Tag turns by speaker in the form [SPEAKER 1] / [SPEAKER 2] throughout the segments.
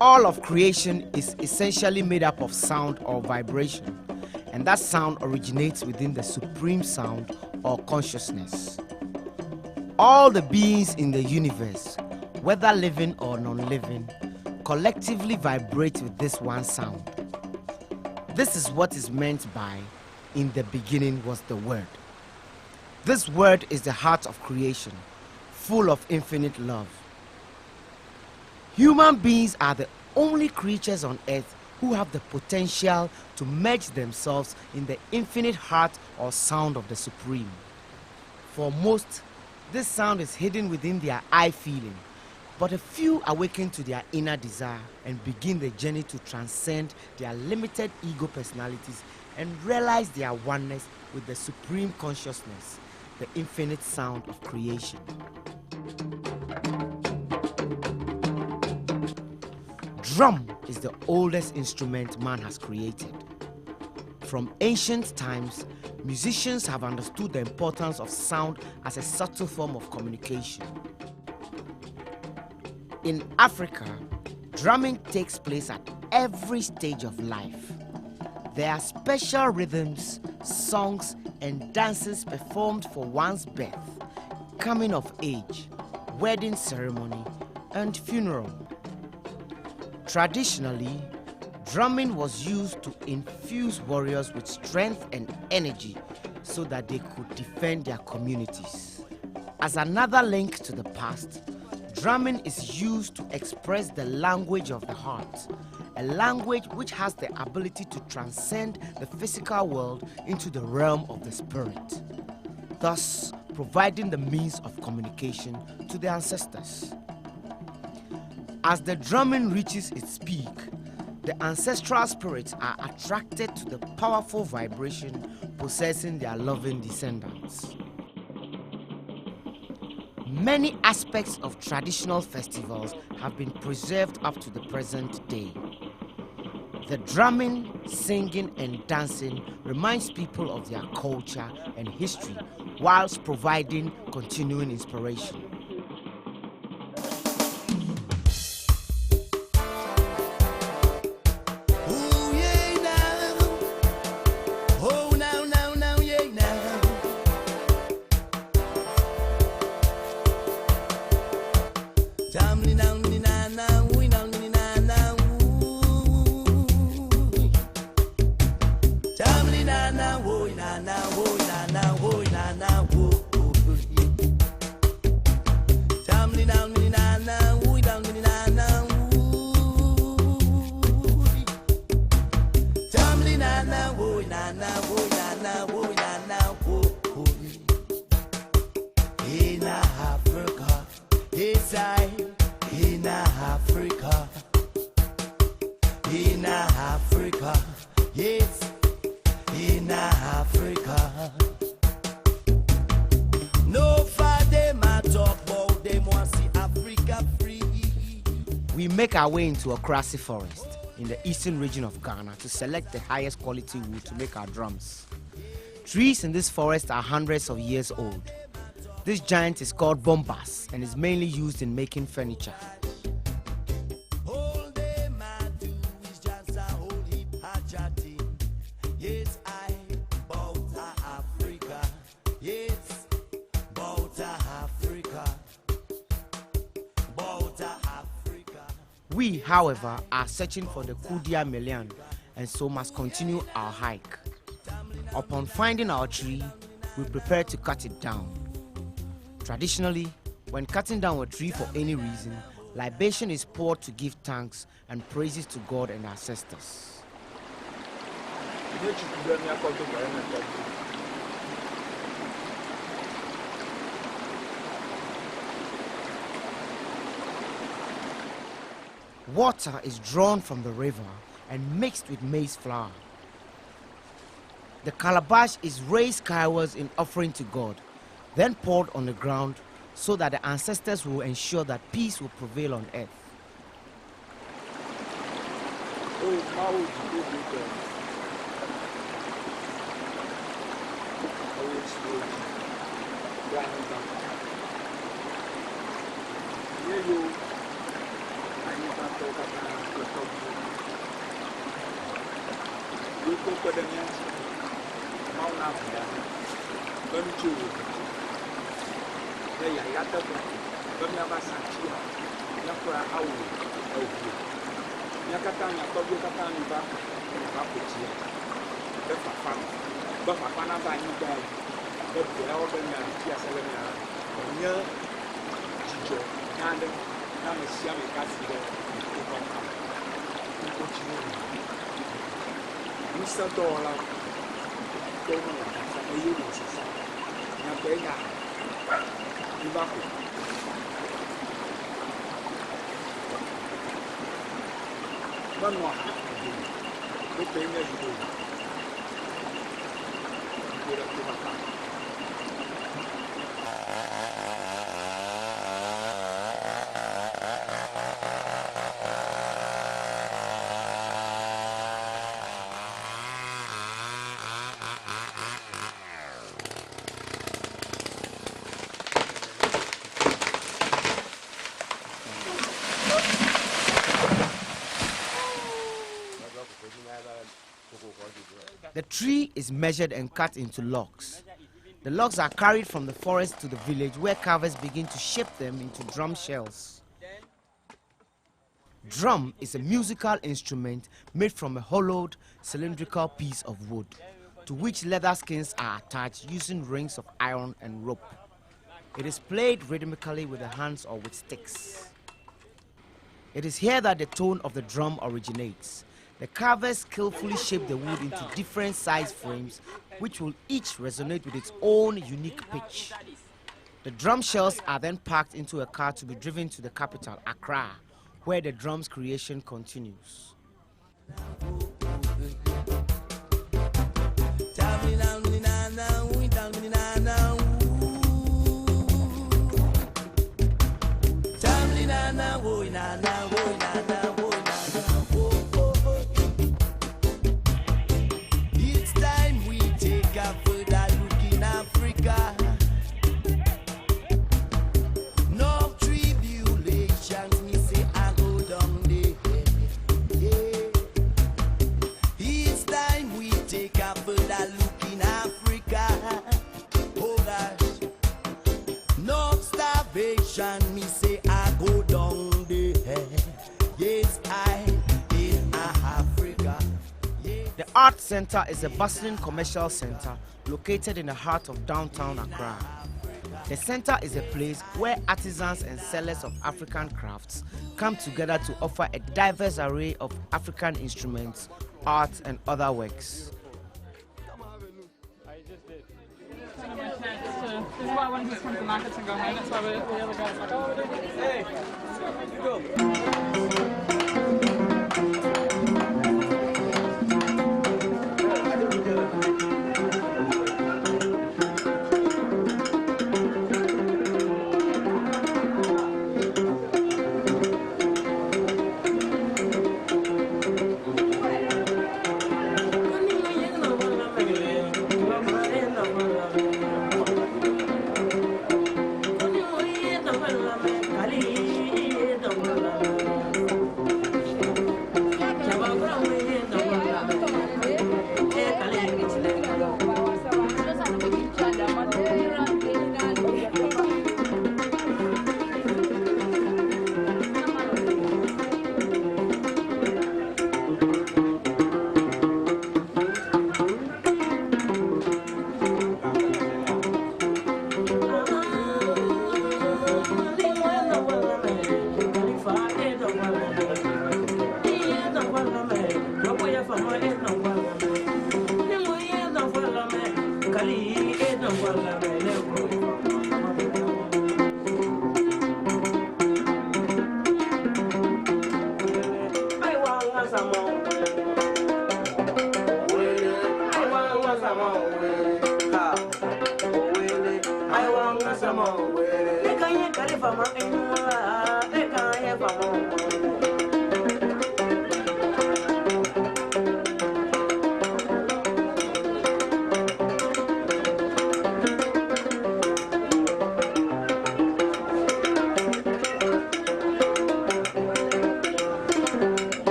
[SPEAKER 1] All of creation is essentially made up of sound or vibration, and that sound originates within the supreme sound or consciousness. All the beings in the universe, whether living or non-living, collectively vibrate with this one sound. This is what is meant by "in the beginning was the Word." This Word is the heart of creation, full of infinite love. Human beings are the only creatures on earth who have the potential to merge themselves in the infinite heart or sound of the Supreme. For most, this sound is hidden within their I feeling, but a few awaken to their inner desire and begin the journey to transcend their limited ego personalities and realize their oneness with the Supreme Consciousness, the infinite sound of creation. Drum is the oldest instrument man has created. From ancient times, musicians have understood the importance of sound as a subtle form of communication. In Africa, drumming takes place at every stage of life. There are special rhythms, songs, and dances performed for one's birth, coming of age, wedding ceremony, and funeral. Traditionally, drumming was used to infuse warriors with strength and energy so that they could defend their communities. As another link to the past, drumming is used to express the language of the heart, a language which has the ability to transcend the physical world into the realm of the spirit, thus providing the means of communication to the ancestors. As the drumming reaches its peak, the ancestral spirits are attracted to the powerful vibration possessing their loving descendants. Many aspects of traditional festivals have been preserved up to the present day. The drumming, singing, and dancing reminds people of their culture and history whilst providing continuing inspiration. We make our way into Okrasi Forest in the eastern region of Ghana to select the highest quality wood to make our drums. Trees in this forest are hundreds of years old. This giant is called bombas and is mainly used in making furniture. We, however, are searching for the Kudia Melian and so must continue our hike. Upon finding our tree, we prepare to cut it down. Traditionally, when cutting down a tree for any reason, libation is poured to give thanks and praises to God and ancestors. Water is drawn from the river and mixed with maize flour. The calabash is raised skywards in offering to God, then poured on the ground so that the ancestors will ensure that peace will prevail on earth.
[SPEAKER 2] Toca We go for the men. Mount Africa. Don't you? Hey, I got that. Don't you have a Sanchia? Yakura Awu. Yakatana, Toby Katani back. Bapuchi. The Fafan. But Fafana by you guys. But the elder man, Tia Near Jijo, and I'm a Siam Cassie. Mr. Dollar, don't know what you want to say. Now, they are one more. Good thing that you do. Get up to my car.
[SPEAKER 1] The tree is measured and cut into logs. The logs are carried from the forest to the village where carvers begin to shape them into drum shells. Drum is a musical instrument made from a hollowed cylindrical piece of wood to which leather skins are attached using rings of iron and rope. It is played rhythmically with the hands or with sticks. It is here that the tone of the drum originates. The carvers skillfully shape the wood into different size frames which will each resonate with its own unique pitch. The drum shells are then packed into a car to be driven to the capital, Accra, where the drum's creation continues.
[SPEAKER 3] Me say I go down there. Yes, I in Africa. Yes.
[SPEAKER 1] The Art Center is a bustling commercial center located in the heart of downtown Accra. The center is a place where artisans and sellers of African crafts come together to offer a diverse array of African instruments, art, and other works.
[SPEAKER 4] This is why I wanted to come to markets and go home. That's why the other guys like, oh, hey, you go.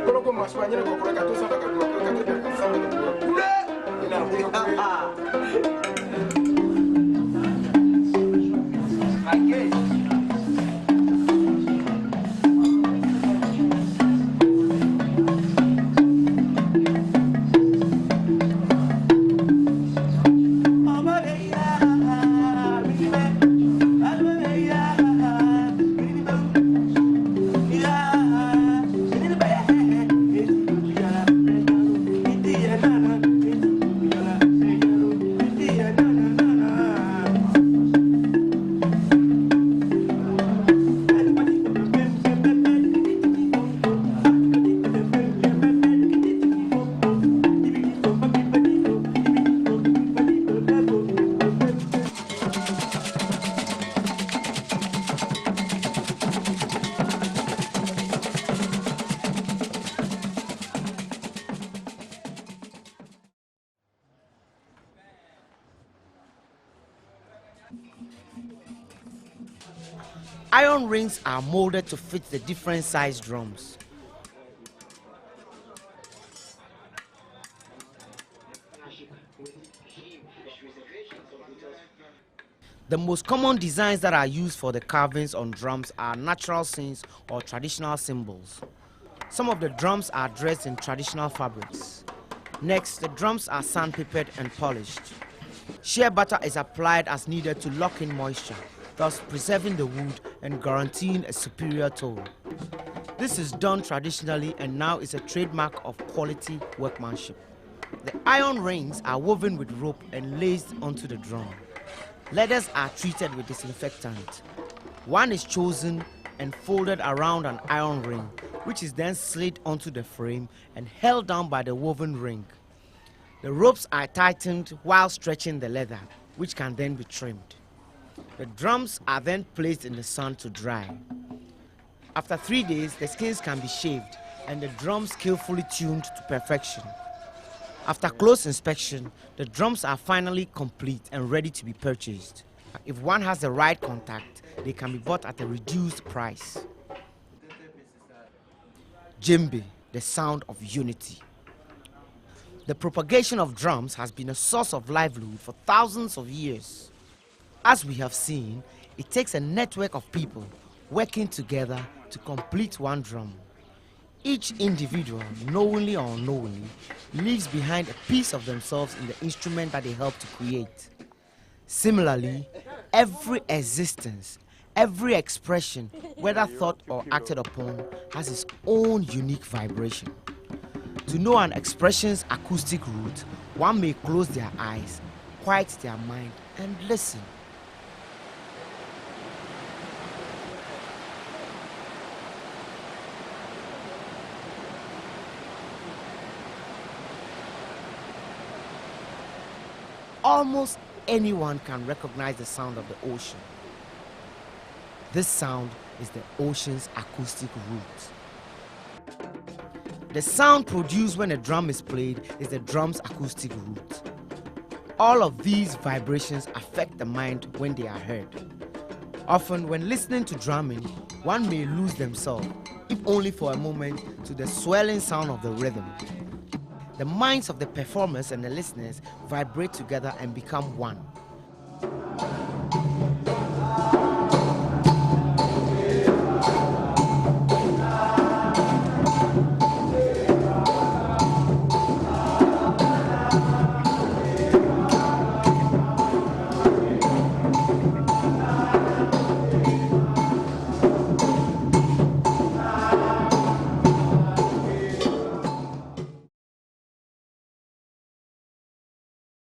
[SPEAKER 2] Koloko maswanyene ko koleka to samba ka koleka to samba ka kule ina
[SPEAKER 1] Iron rings are molded to fit the different size drums. The most common designs that are used for the carvings on drums are natural scenes or traditional symbols. Some of the drums are dressed in traditional fabrics. Next, the drums are sandpapered and polished. Shea butter is applied as needed to lock in moisture, thus preserving the wood and guaranteeing a superior tone. This is done traditionally and now is a trademark of quality workmanship. The iron rings are woven with rope and laced onto the drum. Leathers are treated with disinfectant. One is chosen and folded around an iron ring, which is then slid onto the frame and held down by the woven ring. The ropes are tightened while stretching the leather, which can then be trimmed. The drums are then placed in the sun to dry. After 3 days, the skins can be shaved and the drums skillfully tuned to perfection. After close inspection, the drums are finally complete and ready to be purchased. If one has the right contact, they can be bought at a reduced price. Djembe, the sound of unity. The propagation of drums has been a source of livelihood for thousands of years. As we have seen, it takes a network of people working together to complete one drum. Each individual, knowingly or unknowingly, leaves behind a piece of themselves in the instrument that they help to create. Similarly, every existence, every expression, whether thought or acted upon, has its own unique vibration. To know an expression's acoustic root, one may close their eyes, quiet their mind, and listen. Almost anyone can recognize the sound of the ocean. This sound is the ocean's acoustic root. The sound produced when a drum is played is the drum's acoustic root. All of these vibrations affect the mind when they are heard. Often, when listening to drumming, one may lose themselves, if only for a moment, to the swelling sound of the rhythm. The minds of the performers and the listeners vibrate together and become one.